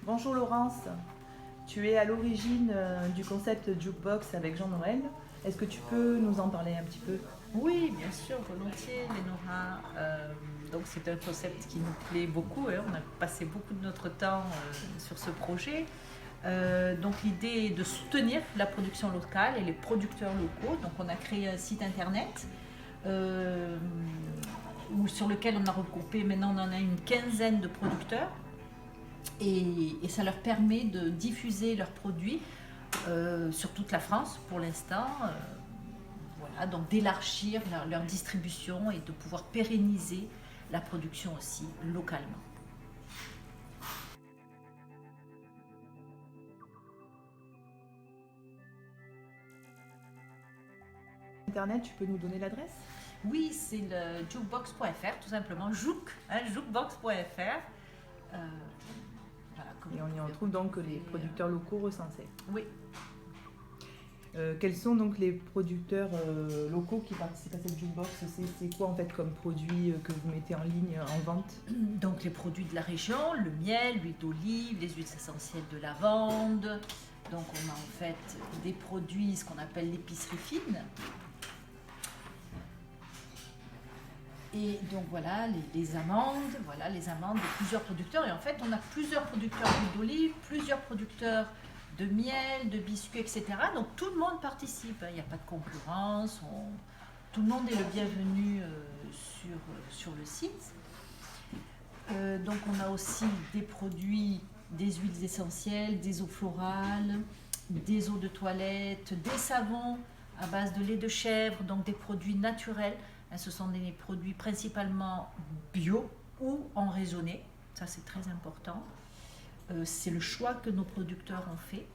Bonjour Laurence, tu es à l'origine du concept Jukebox avec Jean-Noël. Est-ce que tu peux nous en parler un petit peu? Oui, bien sûr, volontiers, Lénora. Donc c'est un concept qui nous plaît beaucoup. Hein. On a passé beaucoup de notre temps sur ce projet. Donc l'idée est de soutenir la production locale et les producteurs locaux. Donc on a créé un site internet sur lequel on a regroupé, maintenant on en a une quinzaine de producteurs. Et ça leur permet de diffuser leurs produits sur toute la France pour l'instant. Voilà, donc d'élargir leur distribution et de pouvoir pérenniser la production aussi localement. Internet, tu peux nous donner l'adresse? Oui, c'est le jukebox.fr, tout simplement, jukebox.fr. Voilà, et on y retrouve donc les producteurs locaux recensés. Oui. Quels sont donc les producteurs locaux qui participent à cette jukebox? C'est quoi en fait comme produit que vous mettez en ligne en vente? Donc les produits de la région, le miel, l'huile d'olive, les huiles essentielles de lavande. Donc on a en fait des produits, ce qu'on appelle l'épicerie fine. Et donc voilà les amandes de plusieurs producteurs. Et en fait on a plusieurs producteurs d'huile d'olive, plusieurs producteurs de miel, de biscuits, etc. Donc tout le monde participe, il n'y a pas de concurrence, tout le monde est le bienvenu sur le site. Donc on a aussi des produits, des huiles essentielles, des eaux florales, des eaux de toilette, des savons à base de lait de chèvre, donc des produits naturels. Ce sont des produits principalement bio ou en raisonné, ça c'est très important. C'est le choix que nos producteurs ont fait.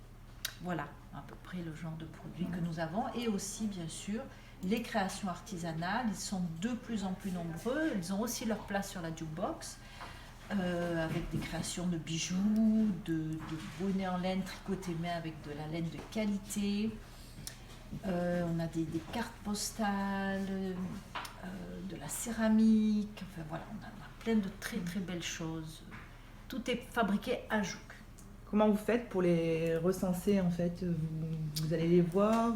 Voilà à peu près le genre de produits que nous avons. Et aussi, bien sûr, les créations artisanales. Ils sont de plus en plus nombreux. Ils ont aussi leur place sur la jukebox, avec des créations de bijoux, de bonnets en laine tricotés main avec de la laine de qualité. On a des cartes postales, de la céramique. Enfin voilà, on a plein de très très belles choses. Tout est fabriqué à Jouk. Comment vous faites pour les recenser en fait? Vous allez les voir,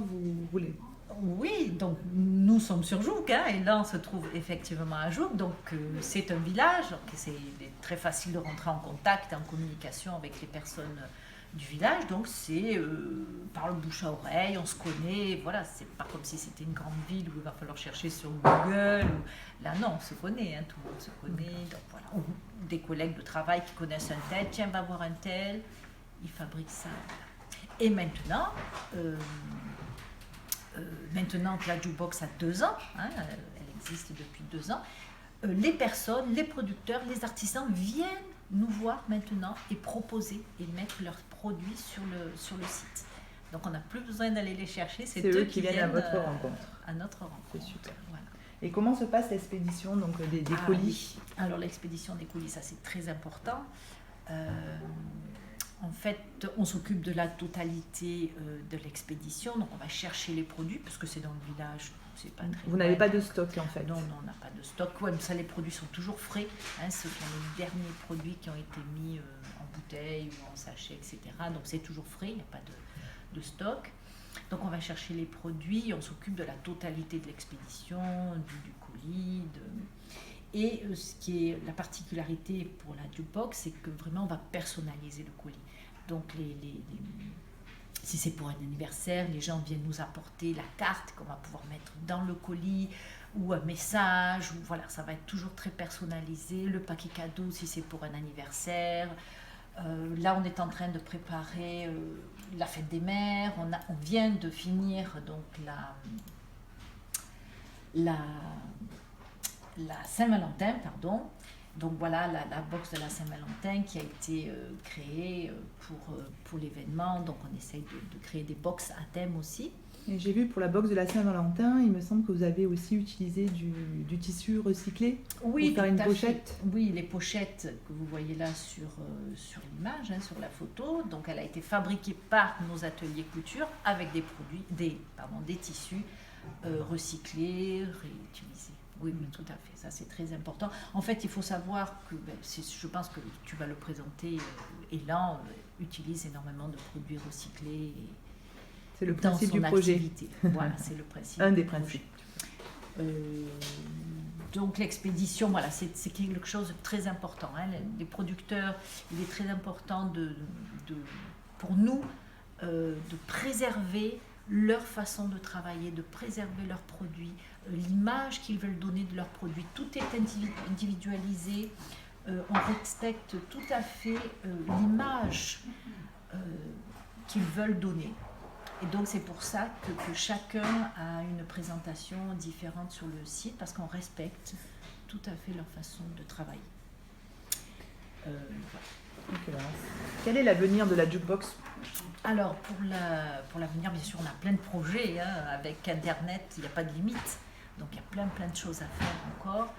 vous les... Oui, donc nous sommes sur Jouk, hein, et là on se trouve effectivement à Jouk, donc c'est un village, donc c'est très facile de rentrer en contact, en communication avec les personnes du village, donc c'est par le bouche à oreille, on se connaît, voilà, c'est pas comme si c'était une grande ville où il va falloir chercher sur Google, là non, on se connaît, hein, tout le monde se connaît, donc voilà, des collègues de travail qui connaissent un tel, tiens, va voir un tel, il fabrique ça, et maintenant, maintenant que la jukebox a 2 ans, hein, elle existe depuis 2 ans, les personnes, les producteurs, les artisans viennent nous voir maintenant et proposer et mettre leurs produits sur le site. Donc on n'a plus besoin d'aller les chercher, c'est eux qui viennent à votre rencontre. À notre rencontre. C'est super. Voilà. Et comment se passe l'expédition donc des colis? Oui. Alors l'expédition des colis, ça c'est très important. En fait, on s'occupe de la totalité de l'expédition, donc on va chercher les produits, parce que c'est dans le village, c'est pas très... Vous n'avez pas de stock en fait? Non, on n'a pas de stock. Ouais, mais ça, les produits sont toujours frais. Hein, ce sont les derniers produits qui ont été mis en bouteille ou en sachet, etc. Donc c'est toujours frais, il n'y a pas de stock. Donc on va chercher les produits, on s'occupe de la totalité de l'expédition, du colis, Et ce qui est la particularité pour la jukebox, c'est que vraiment on va personnaliser le colis. Donc si c'est pour un anniversaire, les gens viennent nous apporter la carte qu'on va pouvoir mettre dans le colis ou un message. Ou voilà, ça va être toujours très personnalisé. Le paquet cadeau si c'est pour un anniversaire. Là, on est en train de préparer la fête des mères. On vient de finir donc la Saint-Valentin, pardon. Donc voilà la box de la Saint-Valentin qui a été créée pour l'événement. Donc on essaye de créer des box à thème aussi. Et j'ai vu pour la box de la Saint-Valentin, il me semble que vous avez aussi utilisé du tissu recyclé pour faire une pochette. Oui, les pochettes que vous voyez là sur l'image, hein, sur la photo. Donc elle a été fabriquée par nos ateliers couture avec des tissus recyclés, réutilisés. Oui, tout à fait. Ça, c'est très important. En fait, il faut savoir que, je pense que tu vas le présenter, Elan utilise énormément de produits recyclés. C'est le principe du projet. Activité. Voilà, c'est le principe. Un des principes. Donc l'expédition, voilà, c'est quelque chose de très important. Hein. Les producteurs, il est très important pour nous de préserver leur façon de travailler, de préserver leurs produits, l'image qu'ils veulent donner de leurs produits. Tout est individualisé. On respecte tout à fait l'image qu'ils veulent donner. Et donc c'est pour ça que chacun a une présentation différente sur le site, parce qu'on respecte tout à fait leur façon de travailler. Voilà. Quel est l'avenir de la jukebox? Alors pour l'avenir, bien sûr, on a plein de projets. Hein. Avec Internet, il n'y a pas de limite. Donc il y a plein de choses à faire encore.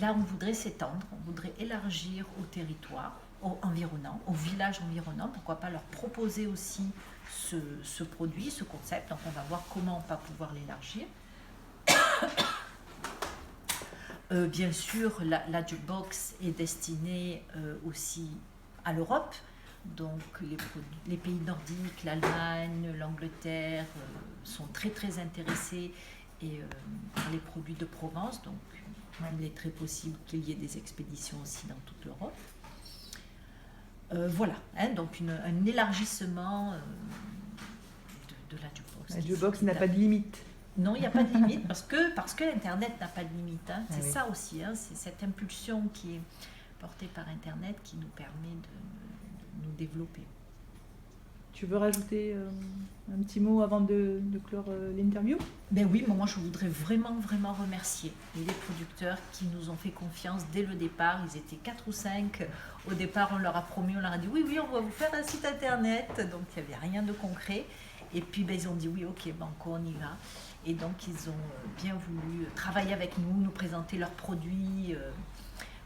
Là, on voudrait s'étendre, on voudrait élargir au territoire environnant, au village environnant. Pourquoi pas leur proposer aussi ce produit, ce concept. Donc on va voir comment on va pouvoir l'élargir. Bien sûr, la jukebox est destinée aussi à l'Europe. Donc les pays nordiques, l'Allemagne, l'Angleterre sont très intéressés par les produits de Provence. Donc il est très possible qu'il y ait des expéditions aussi dans toute l'Europe. Voilà, hein, donc un élargissement de la jukebox. La jukebox n'a pas de limite. Non, il n'y a pas de limite parce que Internet n'a pas de limite. Hein. C'est ça oui. aussi, hein, c'est cette impulsion qui est portée par Internet qui nous permet de nous développer. Tu veux rajouter un petit mot avant de clore l'interview? Ben oui, moi je voudrais vraiment remercier les producteurs qui nous ont fait confiance dès le départ. Ils étaient 4 ou 5. Au départ, on leur a promis, on leur a dit oui, on va vous faire un site internet. Donc il n'y avait rien de concret. Et puis ils ont dit oui, ok, banco, on y va. Et donc ils ont bien voulu travailler avec nous présenter leurs produits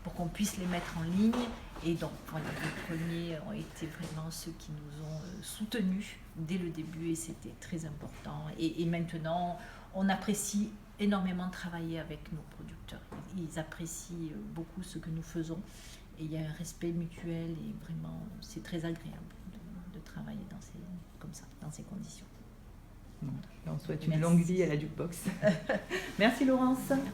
pour qu'on puisse les mettre en ligne. Et donc, voilà, les premiers ont été vraiment ceux qui nous ont soutenus dès le début et c'était très important. Et maintenant, on apprécie énormément de travailler avec nos producteurs. Ils apprécient beaucoup ce que nous faisons et il y a un respect mutuel et vraiment, c'est très agréable de travailler comme ça, dans ces conditions. On souhaite une longue vie à la jukebox. Merci Laurence. Merci.